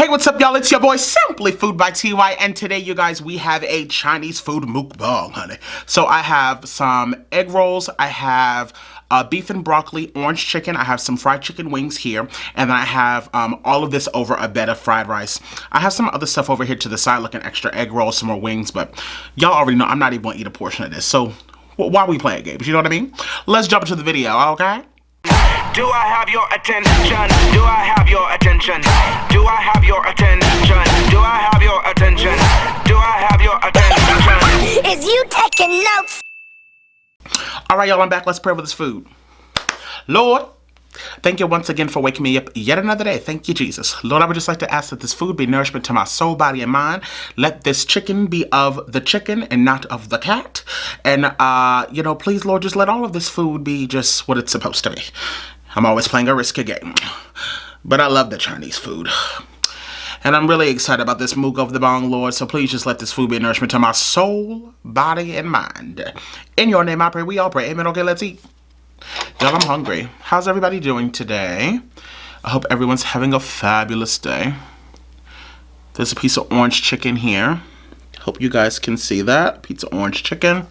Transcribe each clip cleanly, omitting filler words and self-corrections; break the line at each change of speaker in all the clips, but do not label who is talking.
Hey, what's up, y'all? It's your boy, SimplyFoodByTy, and today, you guys, we have a Chinese food mukbang, honey. So I have some egg rolls, I have beef and broccoli, orange chicken, I have some fried chicken wings here, and then I have all of this over a bed of fried rice. I have some other stuff over here to the side, like an extra egg roll, some more wings, but y'all already know I'm not even going to eat a portion of this, so why are we playing games, you know what I mean? Let's jump into the video, okay?
Do I have your attention? Do I have your attention? Do I have your attention? Do I have your attention? Do I have your attention?
Is you taking notes?
Alright, y'all, I'm back. Let's pray over this food. Lord, thank you once again for waking me up yet another day. Thank you, Jesus. Lord, I would just like to ask that this food be nourishment to my soul, body, and mind. Let this chicken be of the chicken and not of the cat. And, you know, please, Lord, just let all of this food be just what it's supposed to be. I'm always playing a risky game. But I love the Chinese food. And I'm really excited about this mukbang, Lord. So please just let this food be nourishment to my soul, body, and mind. In your name I pray, we all pray. Amen. Okay, let's eat. Y'all, I'm hungry. How's everybody doing today? I hope everyone's having a fabulous day. There's a piece of orange chicken here. Hope you guys can see that. Pizza orange chicken.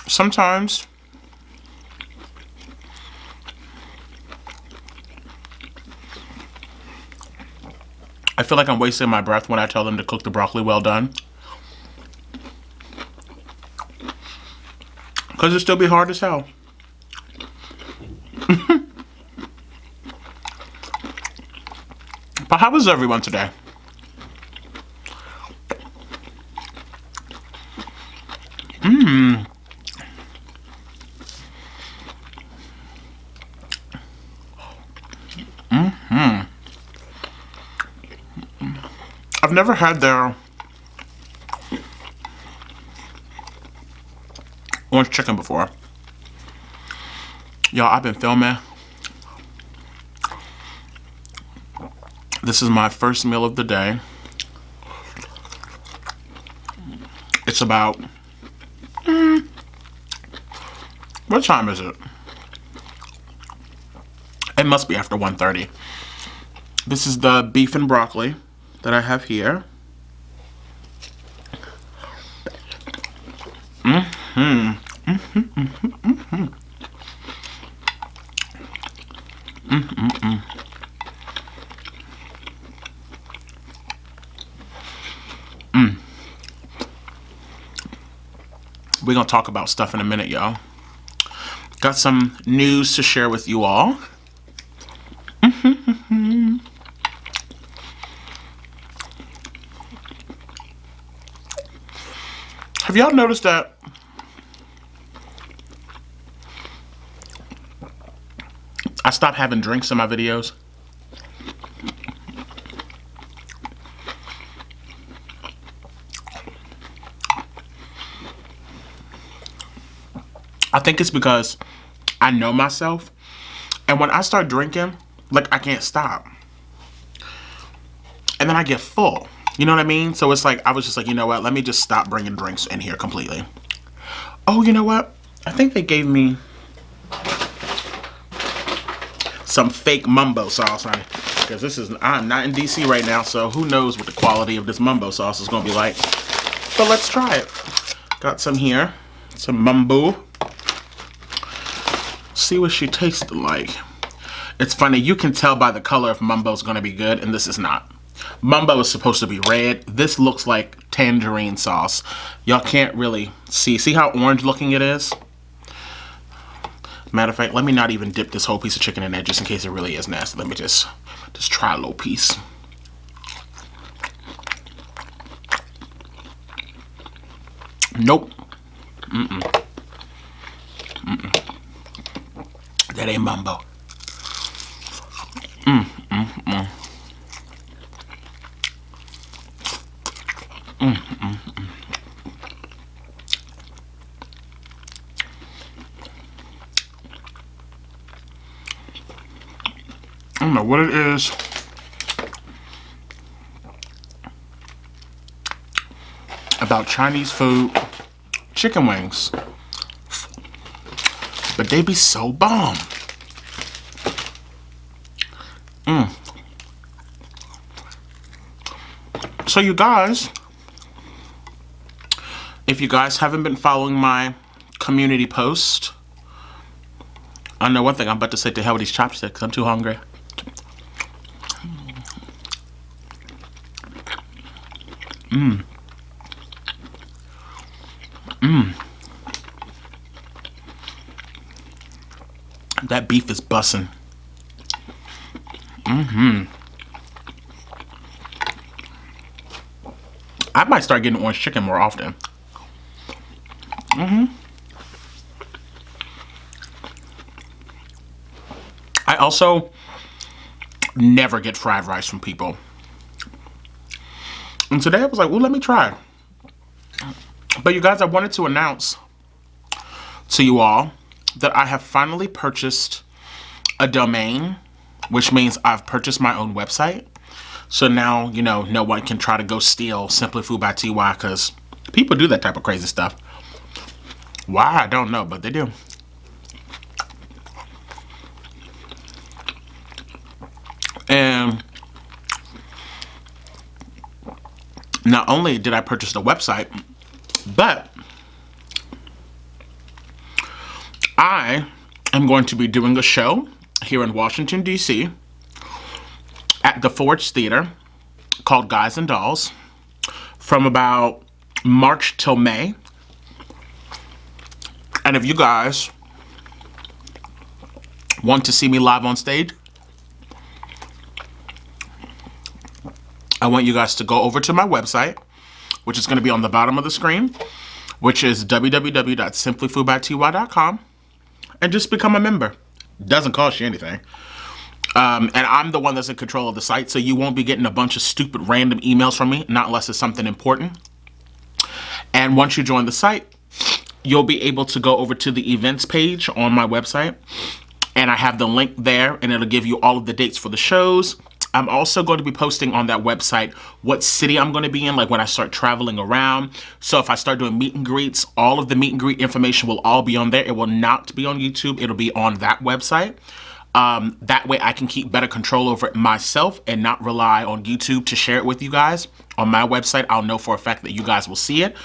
Sometimes I feel like I'm wasting my breath when I tell them to cook the broccoli well done. Because it still be hard as hell. But how is everyone today? I've never had their orange chicken before. Y'all, I've been filming. This is my first meal of the day. It's about... what time is it? It must be after 1:30. This is the beef and broccoli that I have here. We're gonna talk about stuff in a minute, y'all. Got some news to share with you all. Have y'all noticed that I stopped having drinks in my videos? I think it's because I know myself, and when I start drinking, like, I can't stop. And then I get full. You know what I mean? So it's like, I was just like, you know what? Let me just stop bringing drinks in here completely. Oh, you know what? I think they gave me some fake mumbo sauce, honey. Because I'm not in DC right now, so who knows what the quality of this mumbo sauce is going to be like. But let's try it. Got some here. Some mumbo. See what she tasted like. It's funny, you can tell by the color if mumbo's gonna be good, and this is not. Mumbo is supposed to be red. This looks like tangerine sauce. Y'all can't really see. See how orange looking it is? Matter of fact, let me not even dip this whole piece of chicken in there just in case it really is nasty. Let me just try a little piece. Nope. That ain't mumbo. I don't know what it is about Chinese food, chicken wings. But they be so bomb. So you guys, if you guys haven't been following my community post, I know one thing, I'm about to say to hell with these chopsticks. I'm too hungry. That beef is bussin'. I might start getting orange chicken more often. I also never get fried rice from people. And today I was like, well, let me try. But you guys, I wanted to announce to you all that I have finally purchased a domain, which means I've purchased my own website. So now, you know, no one can try to go steal SimplyFoodByTy, because people do that type of crazy stuff. Why? I don't know, but they do. And not only did I purchase the website, but I am going to be doing a show here in Washington, D.C. at the Forge Theater called Guys and Dolls from about March till May. And if you guys want to see me live on stage, I want you guys to go over to my website, which is going to be on the bottom of the screen, which is www.simplyfoodbyty.com, and just become a member. Doesn't cost you anything. And I'm the one that's in control of the site, so you won't be getting a bunch of stupid random emails from me, not unless it's something important. And once you join the site, you'll be able to go over to the events page on my website, and I have the link there, and it'll give you all of the dates for the shows. I'm also going to be posting on that website what city I'm going to be in, like when I start traveling around. So if I start doing meet and greets, all of the meet and greet information will all be on there. It will not be on YouTube. It'll be on that website. That way I can keep better control over it myself and not rely on YouTube to share it with you guys. On my website, I'll know for a fact that you guys will see it.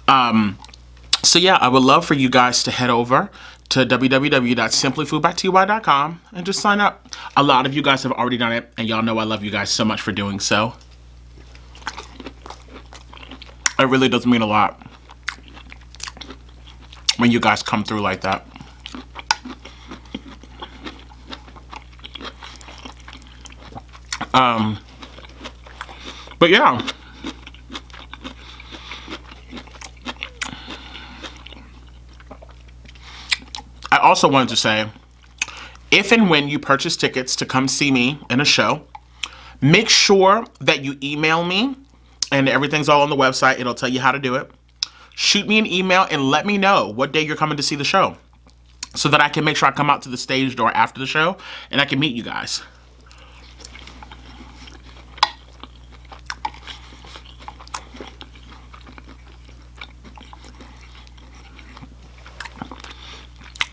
So yeah, I would love for you guys to head over to www.simplyfoodbyty.com and just sign up. A lot of you guys have already done it, and y'all know I love you guys so much for doing so. It really does mean a lot when you guys come through like that. But yeah. I also wanted to say, if and when you purchase tickets to come see me in a show, make sure that you email me, and everything's all on the website. It'll tell you how to do it. Shoot me an email and let me know what day you're coming to see the show, so that I can make sure I come out to the stage door after the show and I can meet you guys.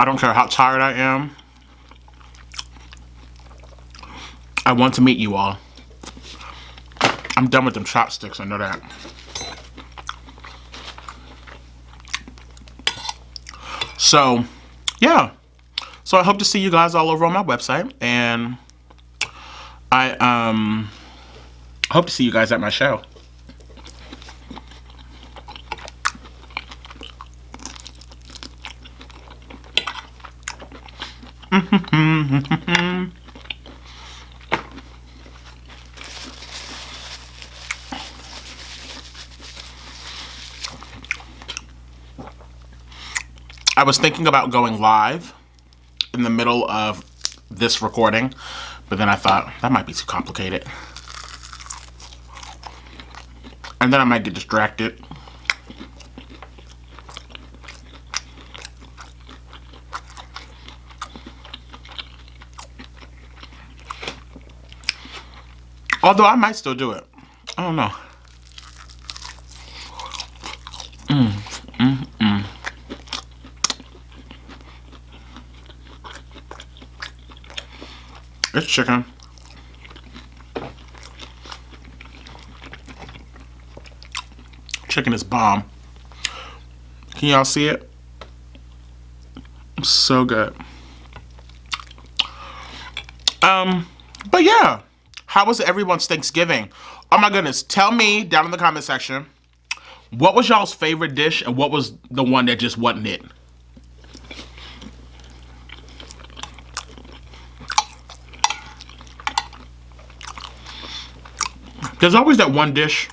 I don't care how tired I am. I want to meet you all. I'm done with them chopsticks, I know that. So, yeah. So I hope to see you guys all over on my website, and I hope to see you guys at my show. I was thinking about going live in the middle of this recording, but then I thought that might be too complicated. And then I might get distracted. Although I might still do it. I don't know. It's chicken. Chicken is bomb. Can y'all see it? So good. But yeah, how was everyone's Thanksgiving? Oh my goodness, tell me down in the comment section, what was y'all's favorite dish and what was the one that just wasn't it? There's always that one dish.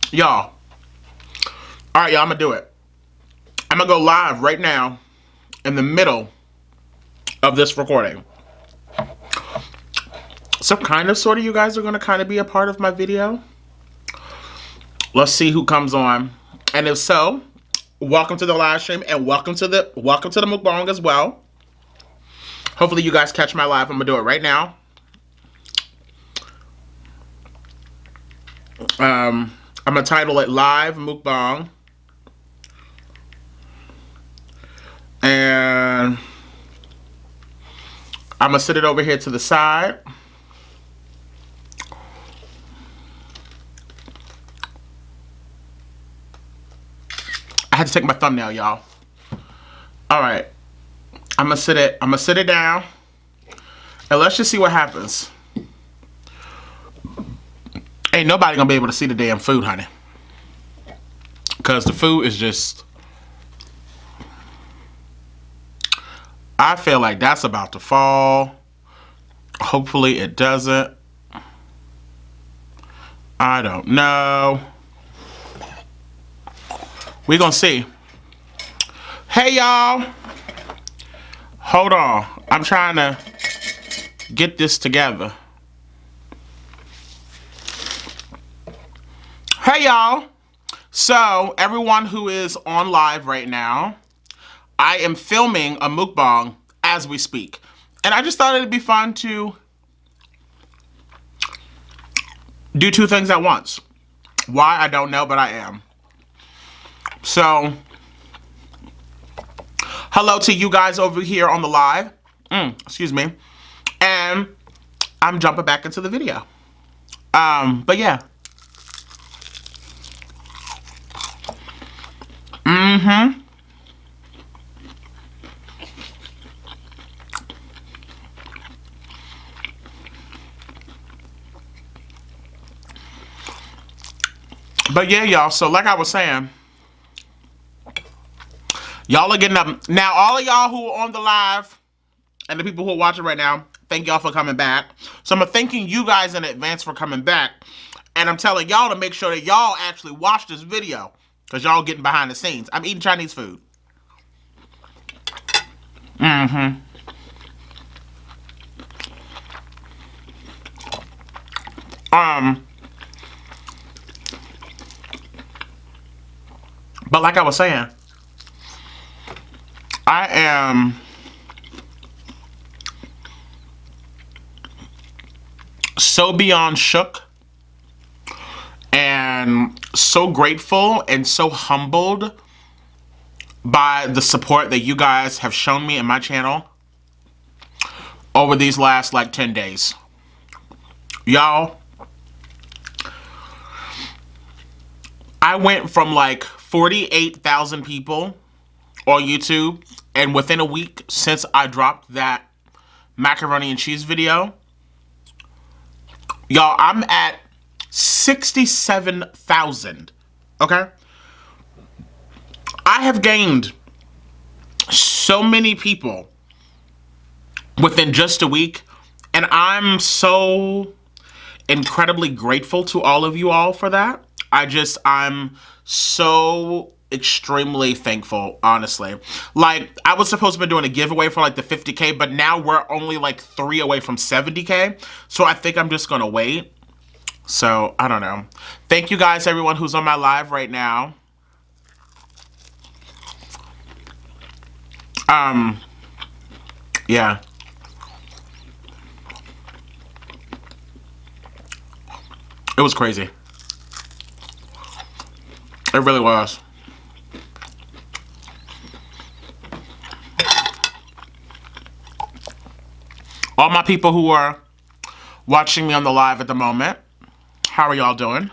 Y'all. Alright, y'all, I'm gonna do it. I'm gonna go live right now in the middle of this recording. So kind of, sort of, you guys are gonna kind of be a part of my video. Let's see who comes on. And if so, welcome to the live stream and welcome to the mukbang as well. Hopefully you guys catch my live. I'm gonna do it right now. I'm gonna title it Live Mukbang. And I'm gonna sit it over here to the side. I had to take my thumbnail, y'all. All right, I'm gonna sit it down, and let's just see what happens. Ain't nobody gonna be able to see the damn food, honey, because the food is just. I feel like that's about to fall. Hopefully it doesn't. I don't know. We're gonna see. Hey y'all. Hold on. I'm trying to get this together. Hey y'all. So everyone who is on live right now, I am filming a mukbang as we speak. And I just thought it'd be fun to do two things at once. Why, I don't know, but I am. So, hello to you guys over here on the live. Excuse me. And I'm jumping back into the video. But yeah. But yeah, y'all, so like I was saying, y'all are getting up. Now, all of y'all who are on the live and the people who are watching right now, thank y'all for coming back. So I'm thanking you guys in advance for coming back. And I'm telling y'all to make sure that y'all actually watch this video, because y'all getting behind the scenes. I'm eating Chinese food. But like I was saying, I am so beyond shook and so grateful and so humbled by the support that you guys have shown me in my channel over these last like 10 days. Y'all, I went from like 48,000 people on YouTube, and within a week since I dropped that macaroni and cheese video, y'all, I'm at 67,000. Okay? I have gained so many people within just a week, and I'm so incredibly grateful to all of you all for that. I'm so extremely thankful, honestly. Like, I was supposed to be doing a giveaway for like the 50K, but now we're only like 3 away from 70K. So I think I'm just gonna wait. So, I don't know. Thank you guys, everyone who's on my live right now. Yeah. It was crazy. It really was. All my people who are watching me on the live at the moment, how are y'all doing?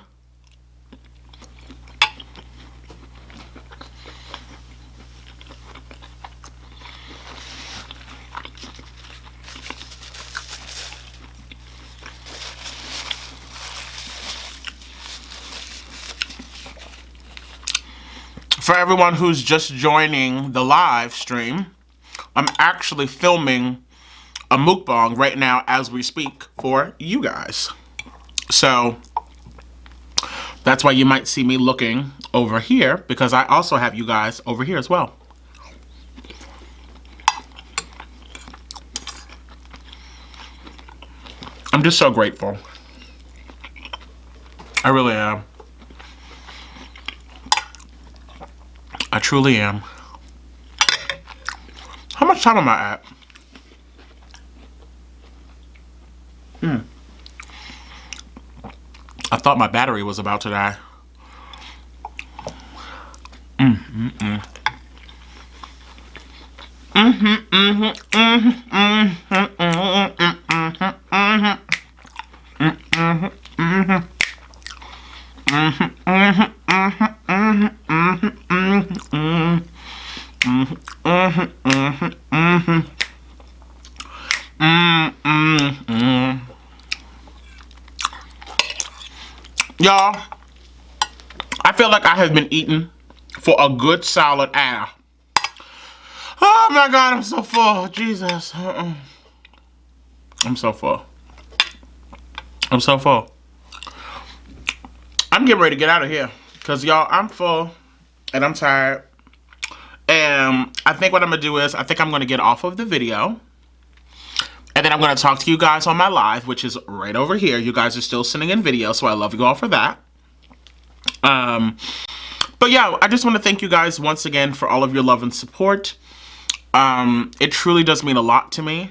For everyone who's just joining the live stream, I'm actually filming a mukbang right now as we speak for you guys. So that's why you might see me looking over here, because I also have you guys over here as well. I'm just so grateful. I really am. I truly am. How much time am I at? I thought my battery was about to die. Y'all, I feel like I have been eating for a good solid hour. Oh my God, I'm so full. Jesus. I'm so full. I'm so full. I'm getting ready to get out of here. Because, y'all, I'm full. And I'm tired. And I think what I'm going to do is, I think I'm going to get off of the video. And then I'm going to talk to you guys on my live, which is right over here. You guys are still sending in video, so I love you all for that. But yeah, I just want to thank you guys once again for all of your love and support. It truly does mean a lot to me.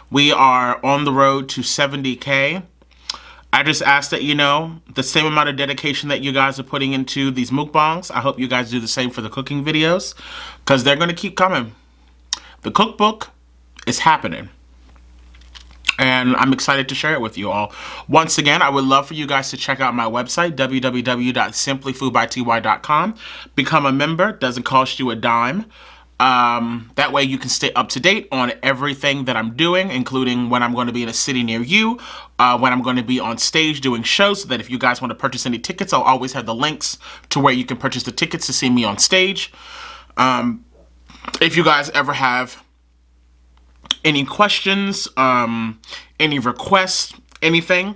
We are on the road to 70K. I just ask that, you know, the same amount of dedication that you guys are putting into these mukbangs, I hope you guys do the same for the cooking videos, because they're going to keep coming. The cookbook is happening. And I'm excited to share it with you all. Once again, I would love for you guys to check out my website, www.SimplyFoodByTy.com. Become a member. Doesn't cost you a dime. That way you can stay up to date on everything that I'm doing, including when I'm going to be in a city near you, when I'm going to be on stage doing shows, so that if you guys want to purchase any tickets, I'll always have the links to where you can purchase the tickets to see me on stage. If you guys ever have any questions, any requests, anything,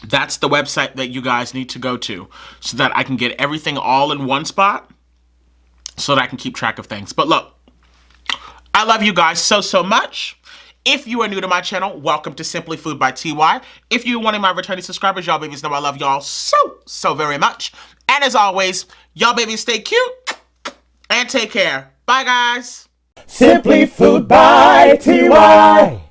that's the website that you guys need to go to so that I can get everything all in one spot so that I can keep track of things. But look, I love you guys so much. If you are new to my channel, welcome to Simply Food by TY. If you're one of my returning subscribers, y'all babies know I love y'all so very much. And as always, y'all babies stay cute and take care. Bye, guys.
Simply Food by TY.